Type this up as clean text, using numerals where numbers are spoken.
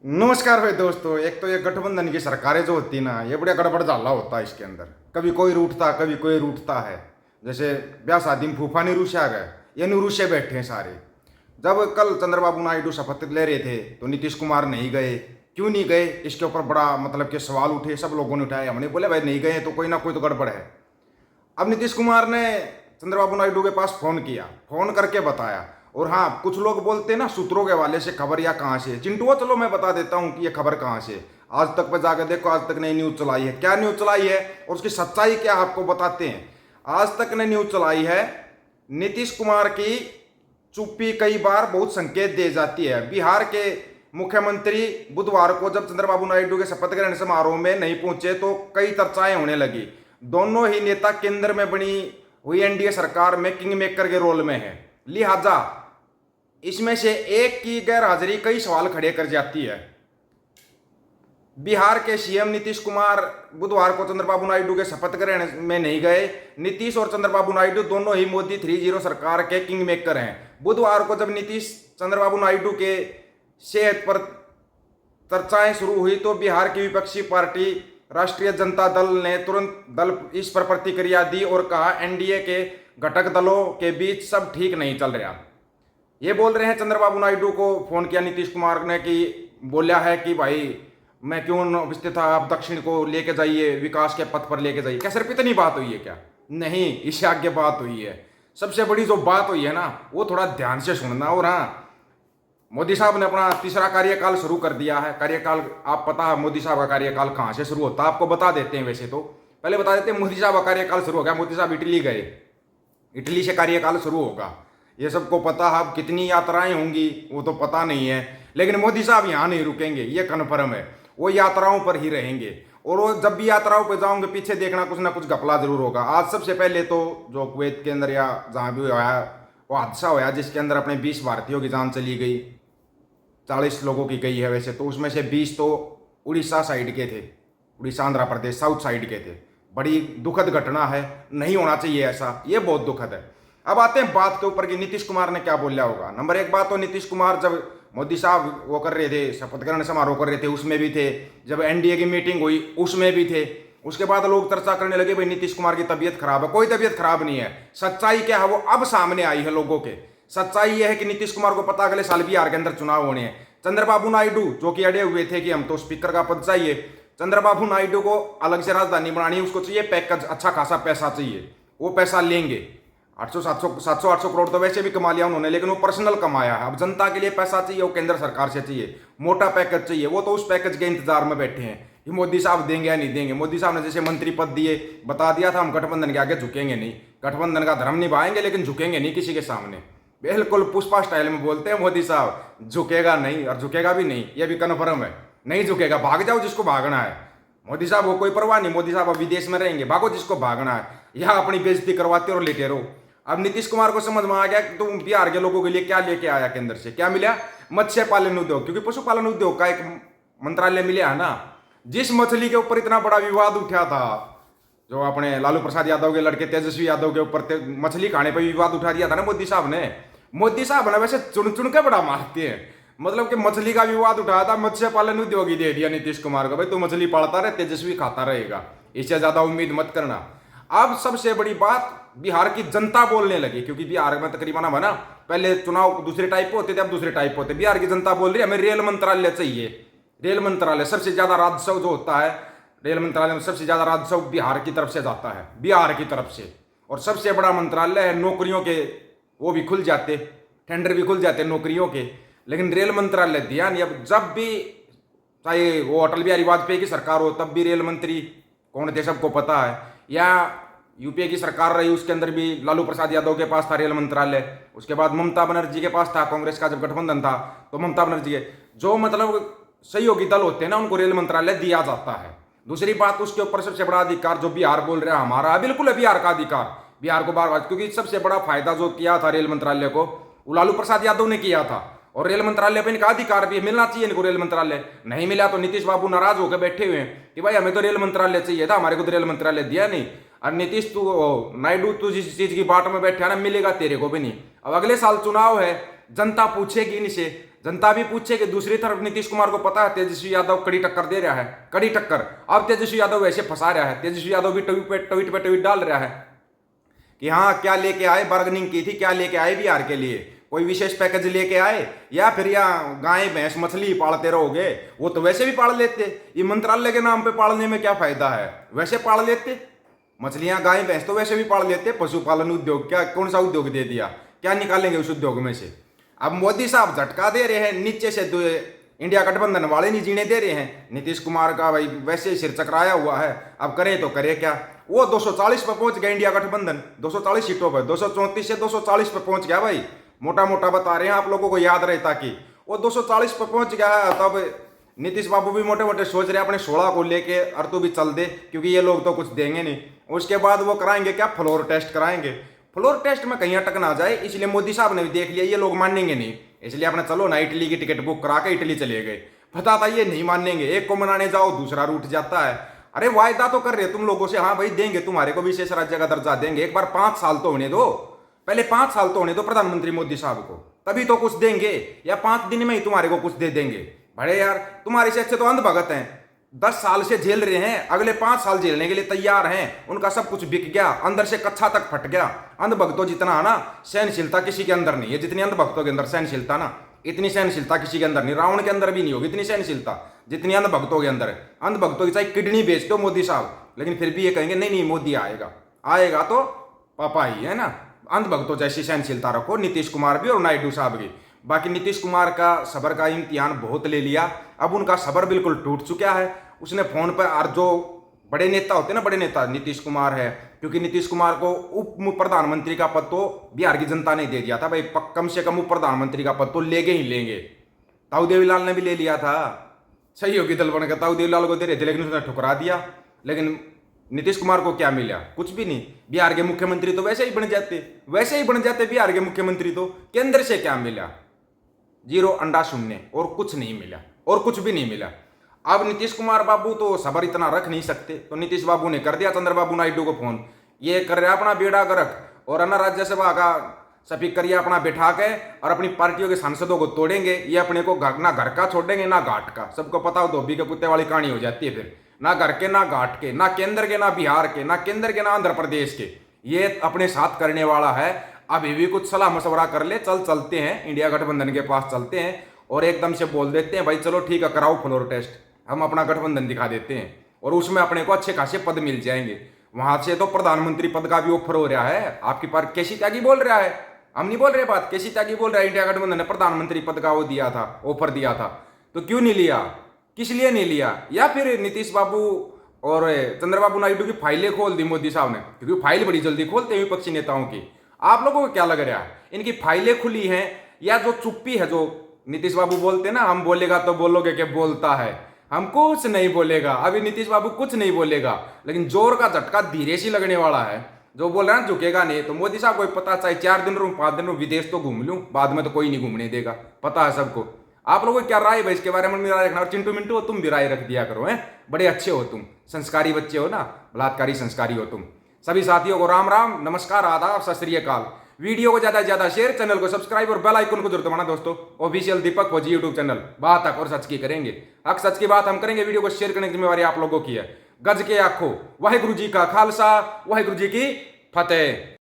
नमस्कार भाई दोस्तों। एक तो ये गठबंधन की सरकारें जो होती ना, ये बड़ा गड़बड़ झाला होता है इसके अंदर। कभी कोई रूठता कभी कोई रूठता है। जैसे ब्याह शादी में फूफा नहीं रूठा गए, ये नहीं रूठे बैठे हैं सारे। जब कल चंद्रबाबू नायडू शपथ ले रहे थे तो नीतीश कुमार नहीं गए। क्यों नहीं गए, इसके ऊपर बड़ा मतलब कि सवाल उठे, सब लोगों ने उठाए। हमने बोले भाई नहीं गए तो कोई ना कोई तो गड़बड़ है। अब नीतीश कुमार ने चंद्रबाबू नायडू के पास फोन किया, फोन करके बताया। और हाँ, कुछ लोग बोलते हैं ना सूत्रों के हवाले से खबर या कहाँ से, चिंटुआ चलो मैं बता देता हूँ कि ये खबर कहाँ से। आज तक पे जाकर देखो, आज तक नई न्यूज चलाई है। क्या न्यूज चलाई है और उसकी सच्चाई क्या आपको बताते हैं। आज तक ने न्यूज चलाई है, नीतीश कुमार की चुप्पी कई बार बहुत संकेत दे जाती है। बिहार के मुख्यमंत्री बुधवार को जब चंद्रबाबू नायडू के शपथ ग्रहण समारोह में नहीं पहुंचे तो कई चर्चाएं होने लगी। दोनों ही नेता केंद्र में बनी हुई एनडीए सरकार में किंग मेकर के रोल में है, लिहाजा इसमें से एक की गैरहाजिरी कई सवाल खड़े कर जाती है। बिहार के सीएम नीतीश कुमार बुधवार को चंद्रबाबू नायडू के शपथ ग्रहण में नहीं गए। नीतीश और चंद्रबाबू नायडू दोनों ही मोदी 3.0 सरकार के किंग मेकर हैं। बुधवार को जब नीतीश चंद्रबाबू नायडू के सेहत पर चर्चाएं शुरू हुई तो बिहार की विपक्षी पार्टी राष्ट्रीय जनता दल ने तुरंत दल इस पर प्रतिक्रिया दी और कहा एनडीए के घटक दलों के बीच सब ठीक नहीं चल रहा। ये बोल रहे हैं, चंद्रबाबू नायडू को फोन किया नीतीश कुमार ने कि बोला है कि भाई मैं क्यों उपस्थित था, आप दक्षिण को लेके जाइए, विकास के पथ पर लेके जाइए। क्या सिर्फ इतनी बात हुई है क्या? नहीं, इससे आगे बात हुई है। सबसे बड़ी जो बात हुई है ना, वो थोड़ा ध्यान से सुनना। और हाँ, मोदी साहब ने अपना तीसरा कार्यकाल शुरू कर दिया है। कार्यकाल आप पता है मोदी साहब का कार्यकाल कहाँ से शुरू होता है, आपको बता देते हैं। वैसे तो पहले बता देते हैं, मोदी साहब का कार्यकाल शुरू हो गया, मोदी साहब इटली गए, इटली से कार्यकाल शुरू होगा। ये सबको पता है। अब कितनी यात्राएं होंगी वो तो पता नहीं है, लेकिन मोदी साहब यहाँ नहीं रुकेंगे, ये कन्फर्म है। वो यात्राओं पर ही रहेंगे और वो जब भी यात्राओं पर जाओगे पीछे देखना कुछ ना कुछ घपला जरूर होगा। आज सबसे पहले तो जो कुवैत के अंदर या जहाँ भी हुआ है वो हादसा हुआ जिसके अंदर अपने 20 भारतीयों की जान चली गई, 40 लोगों की गई है वैसे तो। उसमें से 20 तो उड़ीसा साइड के थे, उड़ीसा आंध्र प्रदेश साउथ साइड के थे। बड़ी दुखद घटना है, नहीं होना चाहिए ऐसा, ये बहुत दुखद है। अब आते हैं बात के ऊपर कि नीतीश कुमार ने क्या बोला होगा। नंबर एक बात तो, नीतीश कुमार जब मोदी साहब वो कर रहे थे, शपथ ग्रहण समारोह कर रहे थे, उसमें भी थे। जब एनडीए की मीटिंग हुई उसमें भी थे। उसके बाद लोग चर्चा करने लगे भाई नीतीश कुमार की तबीयत खराब है। कोई तबीयत खराब नहीं है। सच्चाई क्या है वो अब सामने आई है लोगों के। सच्चाई यह है कि नीतीश कुमार को पता अगले साल बिहार के अंदर चुनाव होने हैं। चंद्रबाबू नायडू जो कि अड़े हुए थे कि हम तो स्पीकर का पद चाहिए, चंद्रबाबू नायडू को अलग से राजधानी बनानी, उसको चाहिए पैकेज, अच्छा खासा पैसा चाहिए, वो पैसा लेंगे। 700-800 करोड़ तो वैसे भी कमा लिया उन्होंने, लेकिन वो पर्सनल कमाया है। अब जनता के लिए पैसा चाहिए, वो केंद्र सरकार से चाहिए, मोटा पैकेज चाहिए। वो तो उस पैकेज के इंतजार में बैठे हैं कि मोदी साहब देंगे या नहीं देंगे। मोदी साहब ने जैसे मंत्री पद दिए, बता दिया था हम गठबंधन के आगे झुकेंगे नहीं, गठबंधन का धर्म निभाएंगे लेकिन झुकेंगे नहीं किसी के सामने। बिल्कुल पुष्पा स्टाइल में बोलते हैं मोदी साहब, झुकेगा नहीं और झुकेगा भी नहीं, ये भी कन्फर्म है। नहीं झुकेगा, भाग जाओ जिसको भागना है। मोदी साहब को कोई परवाह नहीं, मोदी साहब अब विदेश में रहेंगे, भागो जिसको भागना है। यहाँ अपनी बेइज्जती करवाते और लेटे रहो। अब नीतीश कुमार को समझ में आ गया कि तुम बिहार के लोगों के लिए क्या लेके आया केंद्र से। क्या मिला? मत्स्य पालन उद्योग, क्योंकि पशुपालन उद्योग का एक मंत्रालय मिला है ना। जिस मछली के ऊपर इतना बड़ा विवाद उठा था, जो अपने लालू प्रसाद यादव के लड़के तेजस्वी यादव के ऊपर मछली खाने पर विवाद उठा दिया था ना मोदी साहब ने। मोदी साहब ने वैसे चुन चुन के बड़ा मारते हैं, मतलब कि मछली का विवाद उठाया था, मत्स्य पालन उद्योग ही दे दिया नीतीश कुमार को, भाई तू मछली पालता रहे, तेजस्वी खाता रहेगा, इससे ज्यादा उम्मीद मत करना। अब सबसे बड़ी बात, बिहार की जनता बोलने लगी, क्योंकि बिहार में तकरीबन अब ना, पहले चुनाव दूसरे टाइप होते थे, अब दूसरे टाइप होते। बिहार की जनता बोल रही है हमें रेल मंत्रालय चाहिए। रेल मंत्रालय, सबसे ज्यादा राजस्व जो होता है रेल मंत्रालय में, सबसे ज्यादा राजस्व बिहार की तरफ से जाता है, बिहार की तरफ से। और सबसे बड़ा मंत्रालय है, नौकरियों के वो भी खुल जाते, टेंडर भी खुल जाते नौकरियों के, लेकिन रेल मंत्रालय दिया नहीं। अब जब भी, चाहे वो अटल बिहारी वाजपेयी की सरकार हो तब भी रेल मंत्री कौन थे सबको पता है, या यूपीए की सरकार रही उसके अंदर भी लालू प्रसाद यादव के पास था रेल मंत्रालय। उसके बाद ममता बनर्जी के पास था, कांग्रेस का जब गठबंधन था तो ममता बनर्जी के जो मतलब सहयोगी दल होते हैं ना, उनको रेल मंत्रालय दिया जाता है। दूसरी बात, उसके ऊपर सबसे बड़ा अधिकार जो बिहार बोल रहा है हमारा, बिल्कुल है बिहार का अधिकार, बिहार को बार बार, क्योंकि सबसे बड़ा फायदा जो किया था रेल मंत्रालय को वो लालू प्रसाद यादव ने किया था। और रेल मंत्रालय पे इनका अधिकार भी मिलना चाहिए इनको। रेल मंत्रालय नहीं मिला तो नीतीश बाबू नाराज होकर बैठे हुए हैं कि भाई हमें तो रेल मंत्रालय चाहिए था, हमारे को तो रेल मंत्रालय दिया नहीं। और नीतीश तू नायडू तू जिस चीज की बाट में बैठा ना, मिलेगा तेरे को भी नहीं। अब अगले साल चुनाव है, जनता पूछेगी इनसे, जनता भी पूछे कि दूसरी तरफ नीतीश कुमार को पता है तेजस्वी यादव कड़ी टक्कर दे रहा है, कड़ी टक्कर। अब तेजस्वी यादव वैसे फंसा रहा है, तेजस्वी यादव भी ट्वीट डाल रहा है कि हाँ क्या लेके आए, बार्गेनिंग की थी, क्या लेके आए बिहार के लिए, कोई विशेष पैकेज लेके आए या फिर या गाय भैंस मछली पालते रहोगे, वो तो वैसे भी पाल लेते, ये मंत्रालय के नाम पे पालने में क्या फायदा है, वैसे पाल लेते, मछलियां गाय भैंस तो वैसे भी पाल लेते, पशुपालन उद्योग क्या कौन सा उद्योग दे दिया, क्या निकालेंगे उस उद्योग में से। अब मोदी साहब झटका दे रहे हैं नीचे से, इंडिया गठबंधन वाले नहीं जीने दे रहे हैं, नीतीश कुमार का भाई वैसे ही सिर चकराया हुआ है, अब करें तो करे क्या। वो 240 पर पहुंच गया इंडिया गठबंधन, 240 सीटों पर, 234 से 240 पर पहुंच गया भाई, मोटा मोटा बता रहे हैं आप लोगों को याद रहे ताकि वो 240 पर पहुंच गया है। तब नीतीश बाबू भी मोटे मोटे सोच रहे हैं अपने 16 को लेके और तू भी चल दे, क्योंकि ये लोग तो कुछ देंगे नहीं। उसके बाद वो कराएंगे क्या, फ्लोर टेस्ट कराएंगे, फ्लोर टेस्ट में कहीं अटक ना जाए, इसलिए मोदी साहब ने भी देख लिया ये लोग मानेंगे नहीं, इसलिए अपने चलो ना इटली की टिकट बुक करा के इटली चले गए। पता था ये नहीं मानेंगे, एक को मनाने जाओ दूसरा रूठ जाता है। अरे वायदा तो कर रहे तुम लोगों से, हाँ भाई देंगे तुम्हारे को विशेष राज्य का दर्जा देंगे, एक बार 5 साल तो होने दो, पहले 5 साल तो होने दो प्रधानमंत्री मोदी साहब को, तभी तो कुछ देंगे, या 5 दिन में ही तुम्हारे को कुछ दे देंगे। बड़े यार तुम्हारे से अच्छे तो अंधभगत हैं, 10 साल से झेल रहे हैं, अगले 5 साल झेलने के लिए तैयार हैं, उनका सब कुछ बिक गया, अंदर से कच्चा तक फट गया। अंधभक्तों जितना है ना सहनशीलता किसी के अंदर नहीं है, जितनी अंधभक्तों के अंदर सहनशीलता ना, इतनी सहनशीलता किसी के अंदर नहीं, रावण के अंदर भी नहीं होगी इतनी सहनशीलता जितनी अंधभक्तों के अंदर है। अंधभक्तों की चाहे किडनी बेच दो मोदी साहब, लेकिन फिर भी ये कहेंगे नहीं नहीं मोदी आएगा, आएगा तो पापा ही है ना। अंधभक्तों जैसी सहनशीलता रखो, नीतीश कुमार भी और नायडू साहब भी। बाकी नीतीश कुमार का सब्र का इम्तिहान बहुत ले लिया, अब उनका सब्र बिल्कुल टूट चुका है। उसने फोन पर, और जो बड़े नेता होते हैं ना, बड़े नेता नीतीश कुमार है, क्योंकि नीतीश कुमार को उप प्रधानमंत्री का पद तो बिहार की जनता ने दे दिया था भाई, कम से कम उप प्रधानमंत्री का पद तो लेंगे ही लेंगे। ताऊ देवीलाल ने भी ले लिया था, सहयोगी दल बनकर ताऊ देवीलाल को दे रहे थे, लेकिन उसने ठुकरा दिया। लेकिन नीतीश कुमार को क्या मिला, कुछ भी नहीं, बिहार के मुख्यमंत्री तो वैसे ही बन जाते, वैसे ही बन जाते बिहार के मुख्यमंत्री तो, केंद्र से क्या मिला, 0 अंडा शून्य, और कुछ नहीं मिला, और कुछ भी नहीं मिला। अब नीतीश कुमार बाबू तो सबर इतना रख नहीं सकते, तो नीतीश बाबू ने कर दिया चंद्रबाबू नायडू को फोन, ये कर रहा अपना बेड़ा गर्क, और अन्ना राज्यसभा का स्पीकर ये अपना बैठा के और अपनी पार्टियों के सांसदों को तोड़ेंगे, ये अपने को ना घर का छोड़ेंगे ना घाट का। सबको पता हो धोबी के कुत्ते वाली कहानी हो जाती है फिर, ना घर के ना घाट के, ना केंद्र के ना बिहार के, ना केंद्र के ना आंध्र प्रदेश के, ये अपने साथ करने वाला है। अभी भी कुछ सलाह मशवरा कर ले, चलते हैं इंडिया गठबंधन के पास चलते हैं और एकदम से बोल देते हैं भाई चलो ठीक है कराओ फ्लोर टेस्ट, हम अपना गठबंधन दिखा देते हैं और उसमें अपने को अच्छे खासे पद मिल जाएंगे। वहां से तो प्रधानमंत्री पद का भी ऑफर हो रहा है, आपकी पार्टी केसी त्यागी बोल रहा है, हम नहीं बोल रहे बात, केसी त्यागी बोल रहा है इंडिया गठबंधन ने प्रधानमंत्री पद का वो दिया था, ऑफर दिया था, तो क्यों नहीं लिया, किस लिए नहीं लिया। या फिर नीतीश बाबू और चंद्रबाबू नायडू की फाइलें खोल दी मोदी साहब ने, क्योंकि फाइल बड़ी जल्दी खोलते हैं विपक्षी नेताओं की। आप लोगों को क्या लग रहा है इनकी फाइलें खुली हैं या जो चुप्पी है, जो नीतीश बाबू बोलते हैं ना हम बोलेगा तो बोलोगे कि बोलता है, हम कुछ नहीं बोलेगा, अभी नीतीश बाबू कुछ नहीं बोलेगा, लेकिन जोर का झटका धीरे से लगने वाला है, जो बोल रहा है झुकेगा नहीं। तो मोदी साहब को पता, चाहे 4 दिन रहूं 5 दिन रहूं विदेश तो घूम लूं, बाद में तो कोई नहीं घूमने देगा, पता है सबको। आप लोगों की क्या राय है इसके बारे में राय रखना, और चिंटू मिंटू हो तुम भी राय रख दिया करो, हैं बड़े अच्छे हो तुम, संस्कारी बच्चे हो ना, बलात्कारी संस्कारी हो तुम। सभी साथियों को राम राम, नमस्कार, आदाब, सत श्री अकाल। वीडियो को ज्यादा से ज्यादा शेयर, चैनल को सब्सक्राइब और बेल आइकन को जरूर दबाना दोस्तों। ऑफिशियल दीपक फौजी यूट्यूब चैनल, बात हक और सच की करेंगे, हक सच की बात हम करेंगे। वीडियो को शेयर करने की जिम्मेवारी आप लोगों की है। गज के आखो, वाहिगुरु जी का खालसा, वाहिगुरु जी की फतेह।